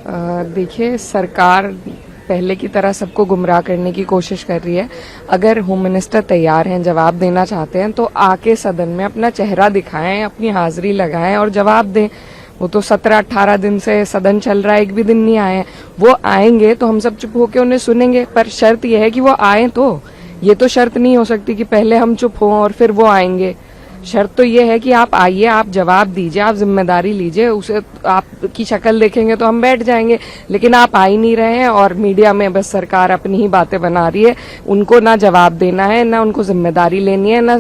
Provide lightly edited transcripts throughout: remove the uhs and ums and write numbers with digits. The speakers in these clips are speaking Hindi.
देखिए, सरकार पहले की तरह सबको गुमराह करने की कोशिश कर रही है। अगर होम मिनिस्टर तैयार हैं, जवाब देना चाहते हैं, तो आके सदन में अपना चेहरा दिखाएं, अपनी हाजिरी लगाएं और जवाब दें। वो तो 17-18 दिन से सदन चल रहा है, एक भी दिन नहीं आए हैं। वो आएंगे तो हम सब चुप होकर उन्हें सुनेंगे, पर शर्त यह है कि वो आए। तो ये तो शर्त नहीं हो सकती कि पहले हम चुप हों और फिर वो आएंगे। शर्त तो ये है कि आप आइए, आप जवाब दीजिए, आप जिम्मेदारी लीजिए। उसे आपकी शक्ल देखेंगे तो हम बैठ जाएंगे, लेकिन आप आ ही नहीं रहे हैं और मीडिया में बस सरकार अपनी ही बातें बना रही है। उनको ना जवाब देना है, ना उनको जिम्मेदारी लेनी है, ना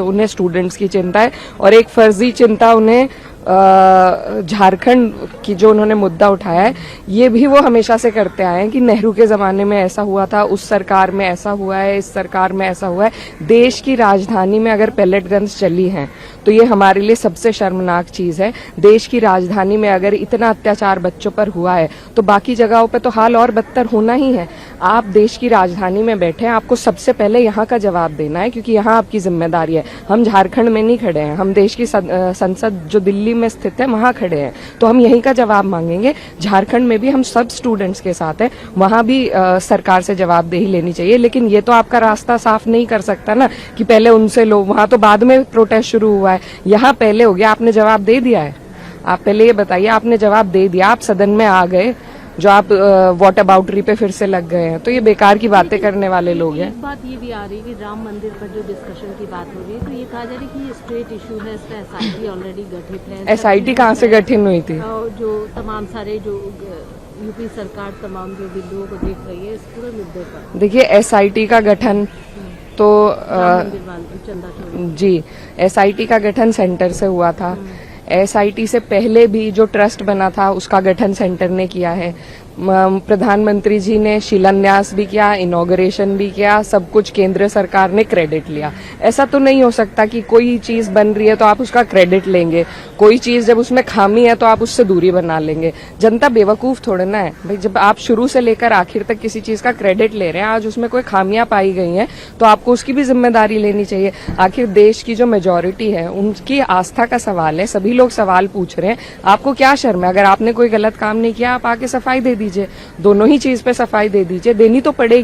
उन्हें स्टूडेंट्स की चिंता है, और एक फर्जी चिंता उन्हें झारखंड की जो उन्होंने मुद्दा उठाया है, ये भी वो हमेशा से करते आए हैं कि नेहरू के जमाने में ऐसा हुआ था, उस सरकार में ऐसा हुआ है, इस सरकार में ऐसा हुआ है। देश की राजधानी में अगर पैलेट गन्स चली हैं तो ये हमारे लिए सबसे शर्मनाक चीज है। देश की राजधानी में अगर इतना अत्याचार बच्चों पर हुआ है तो बाकी जगहों पे तो हाल और बदतर होना ही है। आप देश की राजधानी में बैठे हैं, आपको सबसे पहले यहाँ का जवाब देना है, क्योंकि यहाँ आपकी जिम्मेदारी है। हम झारखंड में नहीं खड़े हैं, हम देश की संसद जो दिल्ली में स्थित है वहां खड़े हैं, तो हम यहीं का जवाब मांगेंगे। झारखंड में भी हम सब स्टूडेंट्स के साथ हैं, वहां भी सरकार से जवाबदेही लेनी चाहिए। लेकिन ये तो आपका रास्ता साफ नहीं कर सकता ना कि पहले उनसे लो, वहां तो बाद में प्रोटेस्ट शुरू हुआ है, यहाँ पहले हो गया। आपने जवाब दे दिया है, आप पहले ये बताइए, आपने जवाब दे दिया, आप सदन में आ गए, जो आप वॉट अबाउटरी पे फिर से लग गए हैं, तो ये बेकार की बातें करने वाले लोग हैं। एक बात ये भी आ रही है कि राम मंदिर पर जो डिस्कशन की बात हो रही है, तो ये कहा जा रही है कि ये स्टेट इशू है, इसका एसआईटी ऑलरेडी गठित है। एसआईटी कहाँ से गठित हुई थी? जो तमाम सारे जो यूपी सरकार तमाम जो बिंदुओं को देख रही है इस पूरे मुद्दे पर। देखिए, एसआईटी का गठन तो जी, एसआईटी का गठन सेंटर से हुआ था। एसआईटी से पहले भी जो ट्रस्ट बना था उसका गठन सेंटर ने किया है। प्रधानमंत्री जी ने शिलान्यास भी किया, इनॉग्रेशन भी किया, सब कुछ केंद्र सरकार ने क्रेडिट लिया। ऐसा तो नहीं हो सकता कि कोई चीज बन रही है तो आप उसका क्रेडिट लेंगे, कोई चीज जब उसमें खामी है तो आप उससे दूरी बना लेंगे। जनता बेवकूफ थोड़ा ना है भाई, जब आप शुरू से लेकर आखिर तक किसी चीज का क्रेडिट ले रहे हैं, आज उसमें कोई खामियां पाई गई हैं तो आपको उसकी भी जिम्मेदारी लेनी चाहिए। आखिर देश की जो मेजोरिटी है उनकी आस्था का सवाल है, सभी लोग सवाल पूछ रहे हैं, आपको क्या शर्म है? अगर आपने कोई गलत काम नहीं किया, आप आके सफाई दे दीजिए, दोनों ही चीज पे सफाई दे दीजिए, देनी तो पड़ेगी।